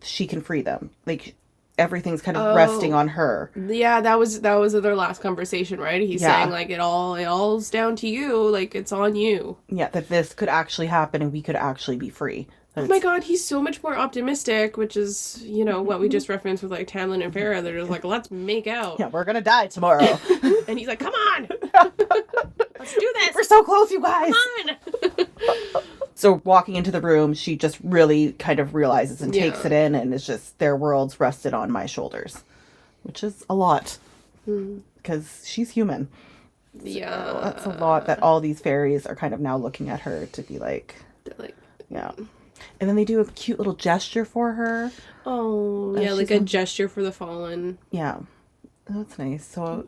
she can free them. Like everything's kind of resting on her. Yeah, that was their last conversation, right? He's saying like it all's down to you. Like it's on you. Yeah, that this could actually happen and we could actually be free. Oh my god, he's so much more optimistic, which is, you know, what we just referenced with, like, Tamlin and Farrah. They're just like, let's make out. Yeah, we're gonna die tomorrow. And he's like, come on! Let's do this! We're so close, you guys! Come on! So walking into the room, she just really kind of realizes and takes it in, and it's just, their world's rested on my shoulders. Which is a lot. Because she's human. Yeah. So that's a lot that all these fairies are kind of now looking at her to be like... Yeah. And then they do a cute little gesture for her. Oh, yeah, like a gesture for the fallen. Yeah. That's nice. So,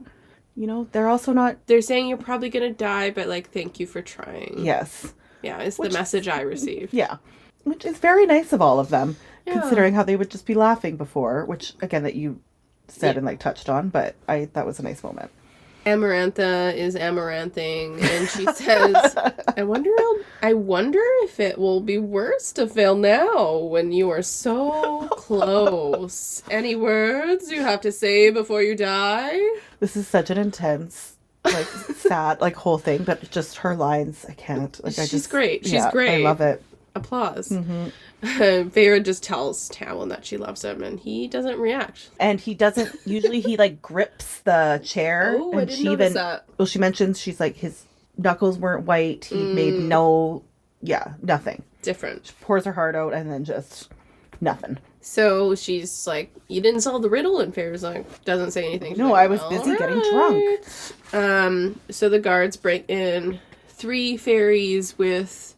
you know, they're also not... They're saying you're probably going to die, but, like, thank you for trying. Yes. Yeah, it's the message I received. Yeah. Which is very nice of all of them, considering how they would just be laughing before, which, again, that you said and, like, touched on, but that was a nice moment. Amarantha is amaranthing, and she says, I wonder if it will be worse to fail now when you are so close. Any words you have to say before you die? This is such an intense, like, sad, like, whole thing, but just her lines, I can't. Like, She's great. She's great. I love it. Applause. Farrah just tells Tamlin that she loves him, and he doesn't react. And he doesn't. Usually, he like grips the chair. Oh, I didn't notice that. Well, she mentions she's like his knuckles weren't white. He made nothing. Different. She pours her heart out, and then just nothing. So she's like, "You didn't solve the riddle," and Farrah's like, doesn't say anything. She's no, like, I was busy getting drunk. So the guards bring in 3 fairies with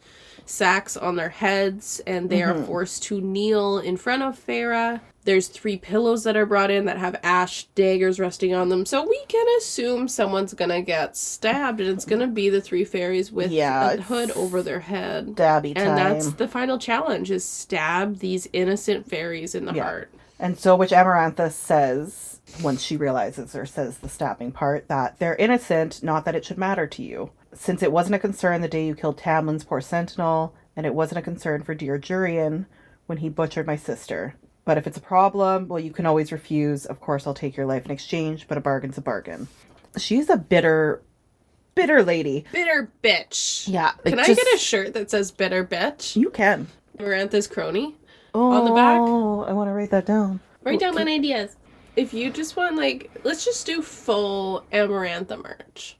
sacks on their heads, and they are forced to kneel in front of Farrah. There's 3 pillows that are brought in that have ash daggers resting on them, so we can assume someone's gonna get stabbed, and it's gonna be the 3 fairies with a hood over their head. Stabby time. And that's the final challenge, is stab these innocent fairies in the heart. And so, which Amarantha says, once she realizes or says the stabbing part, that they're innocent, not that it should matter to you. Since it wasn't a concern the day you killed Tamlin's poor sentinel, and it wasn't a concern for dear Jurian when he butchered my sister. But if it's a problem, well, you can always refuse. Of course, I'll take your life in exchange, but a bargain's a bargain. She's a bitter lady. Bitter bitch. Yeah. Can I get a shirt that says bitter bitch? You can. Amarantha's crony. Oh, on the back. Oh, I want to write that down. Write down my ideas. If you just want, like, let's just do full Amarantha merch.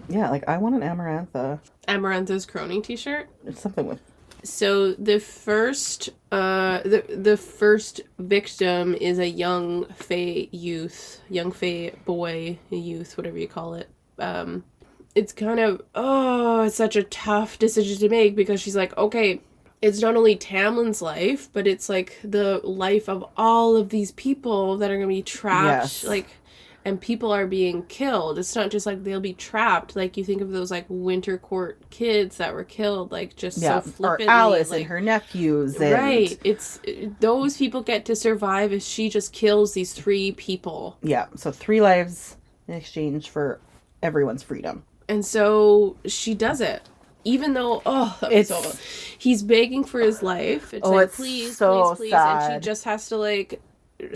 Yeah, like, I want an Amarantha. Amarantha's crony t-shirt? It's something with... So the first the first victim is a young fae boy, youth, whatever you call it. It's kind of, it's such a tough decision to make, because she's like, okay, it's not only Tamlin's life, but it's like the life of all of these people that are going to be trapped, and people are being killed. It's not just like they'll be trapped. Like, you think of those, like, Winter Court kids that were killed, like, just so flippantly. Or Alice, like, and her nephews. And... Right. Those people get to survive if she just kills these 3 people. Yeah, so 3 lives in exchange for everyone's freedom. And so she does it. Even though, he's begging for his life. It's like, please, so please. Sad. And she just has to, like,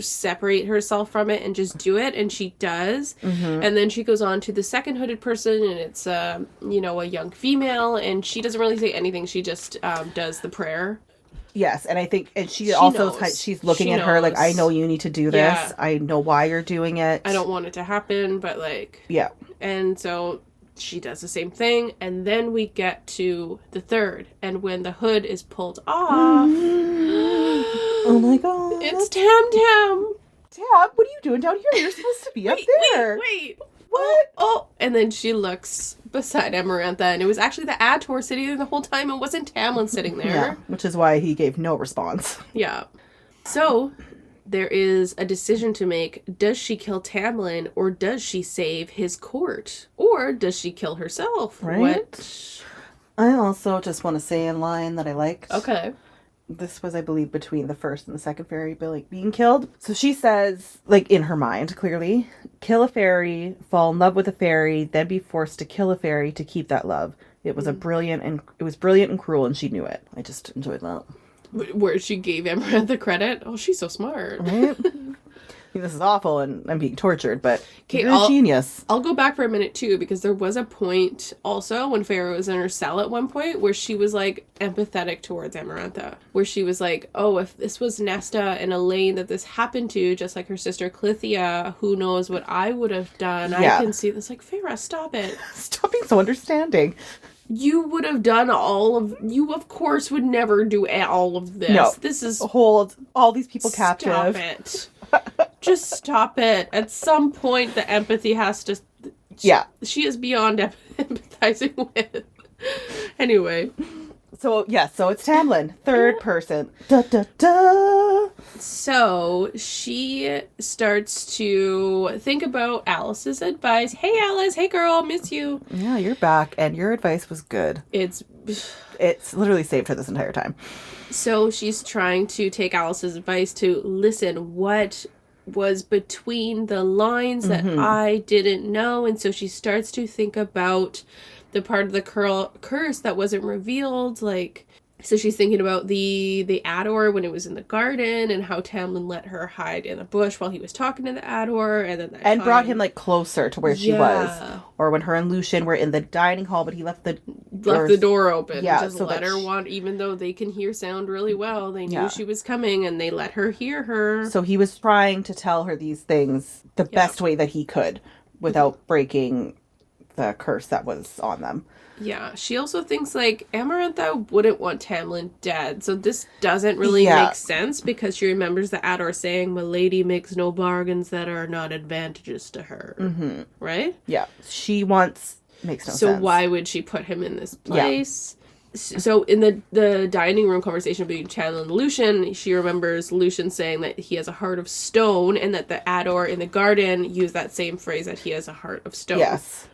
separate herself from it and just do it, and she does. And then she goes on to the second hooded person, and it's a young female, and she doesn't really say anything. She just does the prayer. Yes, and I think, and she also, knows. she's looking She at her like, I knows. know you need to do this. Yeah. I know why you're doing it. I don't want it to happen, but like... Yeah. And so she does the same thing, and then we get to the third, and when the hood is pulled off... Oh my god. It's Tam Tam! Tab, what are you doing down here? You're supposed to be up there. Wait. What? Oh, and then she looks beside Amarantha, and it was actually the ACOTAR sitting there the whole time. It wasn't Tamlin sitting there. Yeah, which is why he gave no response. Yeah. So, there is a decision to make. Does she kill Tamlin, or does she save his court? Or does she kill herself? Right. What? I also just want to say in line that I liked. Okay. This was, I believe, between the first and the second fairy being killed. So she says, like, in her mind, clearly, kill a fairy, fall in love with a fairy, then be forced to kill a fairy to keep that love. It was brilliant and cruel, and she knew it. I just enjoyed that. Where she gave Amaranth the credit. Oh, she's so smart. Right? I mean, this is awful, and I'm being tortured, but you're a genius. I'll go back for a minute, too, because there was a point also when Feyre was in her cell at one point where she was, like, empathetic towards Amarantha. Where she was like, oh, if this was Nesta and Elaine that this happened to, just like her sister Clythia, who knows what I would have done. Yeah. I can see this. Like, Feyre, stop it. Stop being so understanding. You would have done you of course would never do all of this. No. This is... Hold all these people captive. Stop it. Just stop it. At some point, the empathy has to... Yeah. She is beyond empathizing with. Anyway. So, yeah, so it's Tamlin. Third person. Da, da, da. So, she starts to think about Alice's advice. Hey, Alice. Hey, girl. Miss you. Yeah, you're back, and your advice was good. It's literally saved her this entire time. So, she's trying to take Alice's advice to listen what was between the lines that I didn't know. And so she starts to think about the part of the curse that wasn't revealed, like... So she's thinking about the Ador when it was in the garden, and how Tamlin let her hide in a bush while he was talking to the Ador, and then brought him like closer to where she was. Or when her and Lucian were in the dining hall, but he left the door open. Yeah, just so let her even though they can hear sound really well, they knew she was coming, and they let her hear her. So he was trying to tell her these things the best way that he could, without breaking the curse that was on them. Yeah, she also thinks, like, Amarantha wouldn't want Tamlin dead, so this doesn't really make sense, because she remembers the Ador saying, "Milady makes no bargains that are not advantageous to her." Mm-hmm. Right? Yeah. She makes no sense. So why would she put him in this place? Yeah. So in the dining room conversation between Tamlin and Lucian, she remembers Lucian saying that he has a heart of stone, and that the Ador in the garden used that same phrase, that he has a heart of stone. Yes.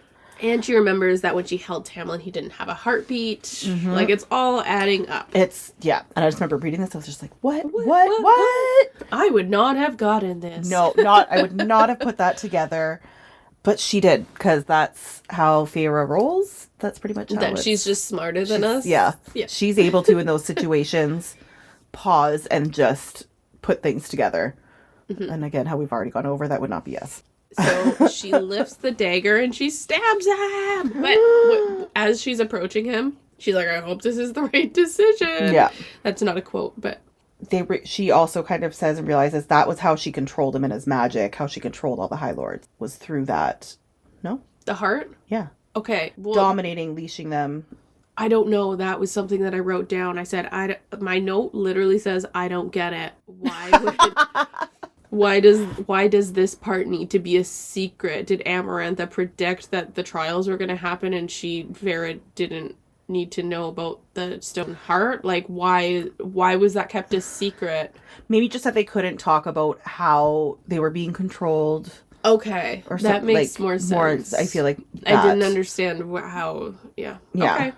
And she remembers that when she held Tamlin, he didn't have a heartbeat. Mm-hmm. Like, it's all adding up. And I just remember reading this, I was just like, what? I would not have gotten this. No, I would not have put that together. But she did, because that's how Feyre rolls. That's pretty much how she's just smarter than us? Yeah. She's able to, in those situations, pause and just put things together. Mm-hmm. And again, how we've already gone over, that would not be us. So she lifts the dagger and she stabs him. But as she's approaching him, she's like, I hope this is the right decision. Yeah. That's not a quote, but... She also kind of says and realizes that was how she controlled him in his magic, how she controlled all the High Lords, was through that. No? The heart? Yeah. Okay. Well, dominating, leashing them. I don't know. That was something that I wrote down. I said, my note literally says, I don't get it. Why does this part need to be a secret? Did Amarantha predict that the trials were going to happen, and Feyre didn't need to know about the stone heart? Like, why was that kept a secret? Maybe just that they couldn't talk about how they were being controlled. Okay, or that makes more sense. I feel like that. I didn't understand how. Yeah.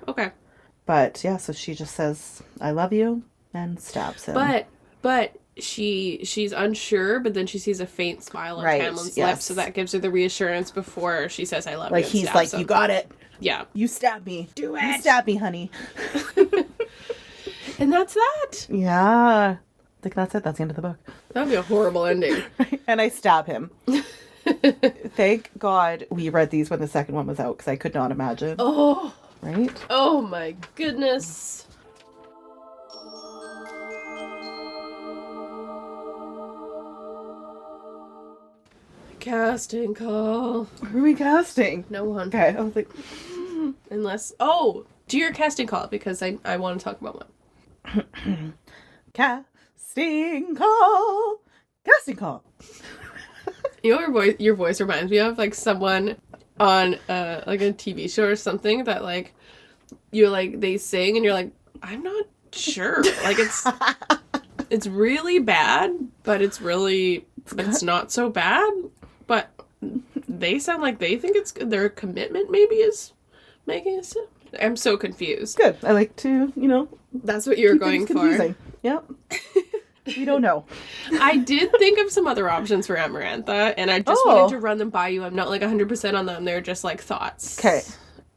Okay. But yeah, so she just says, "I love you," and stabs him. But she's unsure, but then she sees a faint smile on Tamlin's lips, so that gives her the reassurance before she says, "I love you." Like, he's like, "You got it." Yeah. You stab me. Do it. You stab me, honey. And that's that. Yeah. I think that's it. That's the end of the book. That would be a horrible ending. And I stab him. Thank God we read these when the second one was out, because I could not imagine. Oh. Right? Oh my goodness. Casting call. Who are we casting? No one. Okay, I was like... Unless... Oh! Do your casting call, because I want to talk about one. Casting call! Casting call! You know, your voice reminds me of, like, someone on, like, a TV show or something that, like, you're, like, they sing and you're like, I'm not sure. Like, it's really bad, but it's not so bad. But they sound like they think it's good. Their commitment maybe is making it. I'm so confused. Good. I like to, That's what you're going for. Yep. We don't know. I did think of some other options for Amarantha, and I just wanted to run them by you. I'm not like 100% on them. They're just like thoughts. Okay.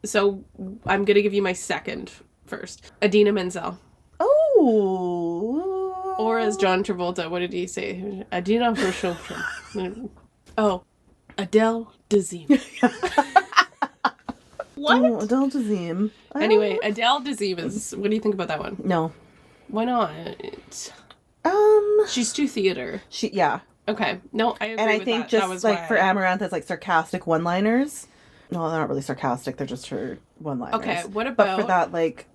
So I'm going to give you my second first. Idina Menzel. Oh. Or as John Travolta, what did he say? Idina Menzel. Oh, Adele Dazeem. What? Oh, Adele Dazeem. Anyway, Adele Dazeem is... What do you think about that one? No. Why not? She's too theater. Yeah. Okay. No, I agree with that. And I think just that was like for Amarantha, it's like sarcastic one-liners. No, they're not really sarcastic. They're just her one-liners. Okay, what about... But for that, like,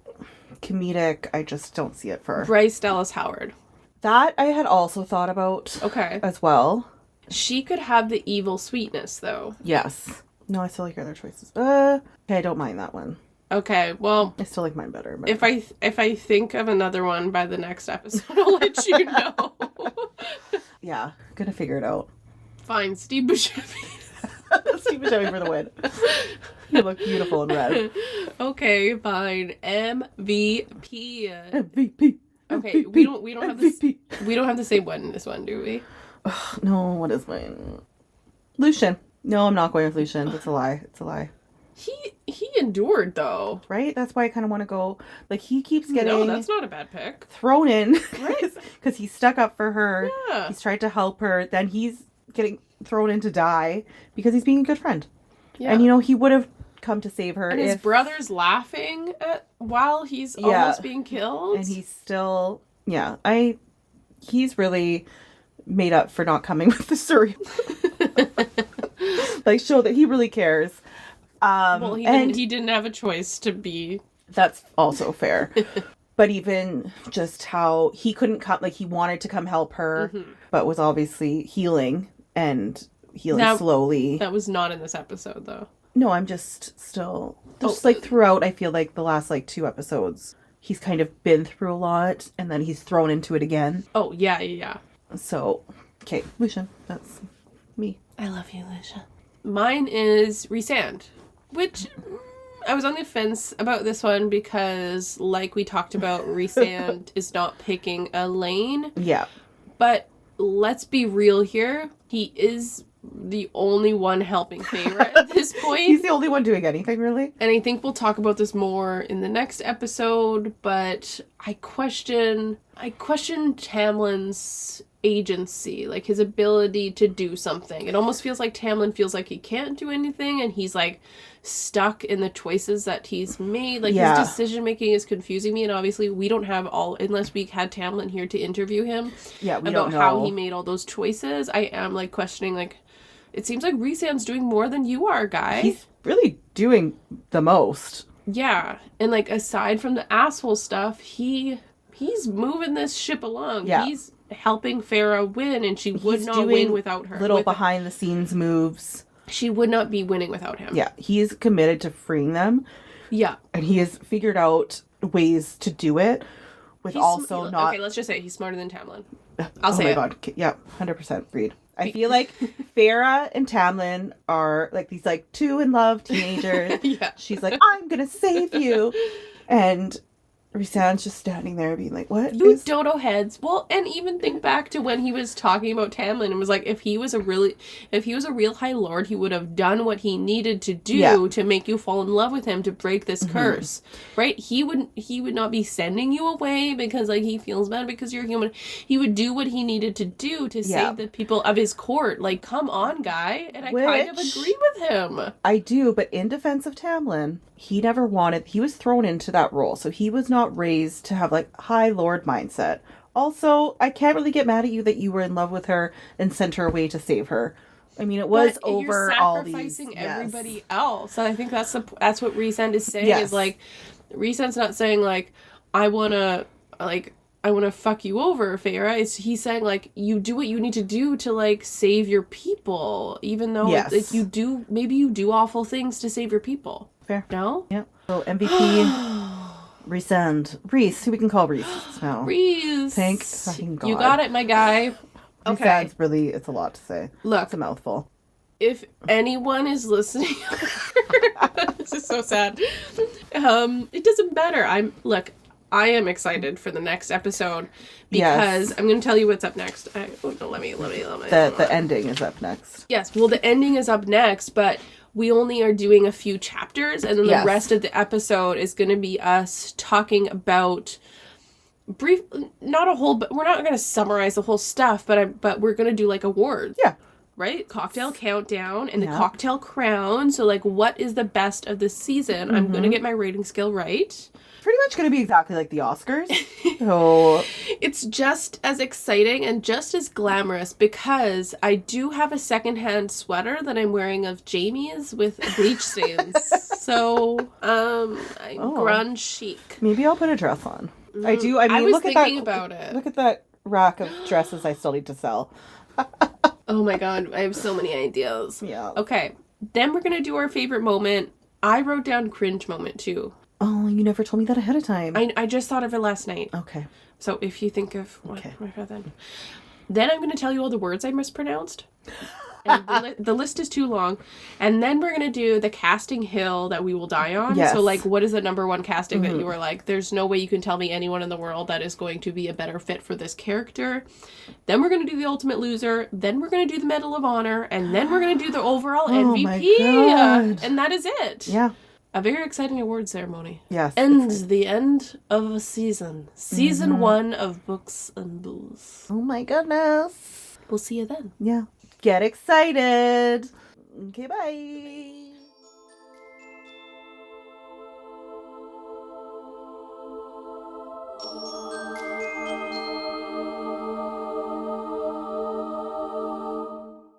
comedic, I just don't see it for... Bryce Dallas Howard. That I had also thought about. Okay. As well. She could have the evil sweetness, though. Yes. No, I still like your other choices. Okay, I don't mind that one. Okay, well... I still like mine better. But... If I think of another one by the next episode, I'll let you know. Yeah, gonna figure it out. Fine, Steve Buscemi. Steve Buscemi for the win. You look beautiful in red. Okay, fine. MVP. MVP. Okay, MVP. we don't have this. We don't have the same one in this one, do we? No, what is mine? Lucian. No, I'm not going with Lucian. That's a lie. It's a lie. He endured though. Right? That's why I kind of want to go. Like he keeps getting. No, that's not a bad pick. Thrown in, right? Because he stuck up for her. Yeah. He's tried to help her. Then he's getting thrown in to die because he's being a good friend. Yeah. And he would have come to save her. And his brother's laughing while he's almost being killed. And he's still. Yeah, he's really made up for not coming with the Surrey. Like show that he really cares. Well, he didn't have a choice to be. That's also fair. But even just how he couldn't come, like he wanted to come help her, but was obviously healing slowly. That was not in this episode, though. No, I'm just still like throughout. I feel like the last like 2 episodes, he's kind of been through a lot, and then he's thrown into it again. Oh yeah. So, okay, Lucian, that's me. I love you, Lucian. Mine is Rhysand. Which, I was on the fence about this one because, like we talked about, Rhysand is not picking a lane. Yeah. But let's be real here. He is the only one helping Feyre at this point. He's the only one doing anything, really. And I think we'll talk about this more in the next episode, but I question Tamlin's agency, like his ability to do something. It almost feels like Tamlin feels like he can't do anything, and he's like stuck in the choices that he's made. Like his decision making is confusing me, and obviously we don't have unless we had Tamlin here to interview him. Yeah, we about don't know how he made all those choices. I am like questioning, like it seems like Rhysand's doing more than you are, guy. He's really doing the most. Yeah, and like aside from the asshole stuff, he's moving this ship along. Yeah. He's helping Feyre win, and she would not win without her. Little behind the scenes moves. She would not be winning without him. Yeah, he's committed to freeing them. Yeah. And he has figured out ways to do it with also not... Okay, let's just say he's smarter than Tamlin. I'll say it. Oh my god. Yeah, 100% agreed. I feel like Feyre and Tamlin are like these like 2 in love teenagers. Yeah. She's like, I'm gonna save you. And Rhysand's just standing there being like, what? You dodo heads. Well, and even think back to when he was talking about Tamlin and was like, if he was a real High Lord, he would have done what he needed to do to make you fall in love with him, to break this curse. Right? He would not be sending you away because like he feels bad because you're human. He would do what he needed to do to save the people of his court. Like, come on, guy. And I kind of agree with him. I do, but in defense of Tamlin, he was thrown into that role, so he was not raised to have like High Lord mindset. Also, I can't really get mad at you that you were in love with her and sent her away to save her. I mean, it was but over you're all these. sacrificing Yes. everybody else. And I think that's what Resend is saying, Yes. is like, Resend's not saying like, I wanna fuck you over, Feyre. He's saying like, you do what you need to do to like save your people, even though Yes. like you do awful things to save your people. Fair. No? Yep. So MVP, Resend. Reese, who we can call Reese now. Reese. Thank fucking God. You got it, my guy. Okay. Resend's really, it's a lot to say. Look. It's a mouthful. If anyone is listening, this is so sad. It doesn't matter. I am excited for the next episode because I'm going to tell you what's up next. Let me. The ending is up next. Yes. Well, the ending is up next, but we only are doing a few chapters, and then the rest of the episode is going to be us talking about not a whole, but we're not going to summarize the whole stuff, but we're going to do like awards. Yeah. Right? Cocktail countdown and the cocktail crown. So like, what is the best of this season? I'm going to get my rating scale right. Pretty much going to be exactly like the Oscars. So it's just as exciting and just as glamorous because I do have a secondhand sweater that I'm wearing of Jamie's with bleach stains. So I'm grunge chic. Maybe I'll put a dress on. I do. I mean, I was look thinking at that. About it. Look at that rack of dresses I still need to sell. Oh my God, I have so many ideas. Yeah. Okay, then we're going to do our favorite moment. I wrote down cringe moment too. Oh, you never told me that ahead of time. I just thought of it last night. Okay. So if you think of one, then I'm going to tell you all the words I mispronounced. And the list is too long. And then we're going to do the casting hill that we will die on. Yes. So, like, what is the number one casting that you were like, there's no way you can tell me anyone in the world that is going to be a better fit for this character. Then we're going to do the ultimate loser. Then we're going to do the Medal of Honor. And then we're going to do the overall MVP. My God. And that is it. Yeah. A very exciting award ceremony. Yes. Ends the end of a season. Season 1 of Books and Booze. Oh my goodness. We'll see you then. Yeah. Get excited. Okay, bye.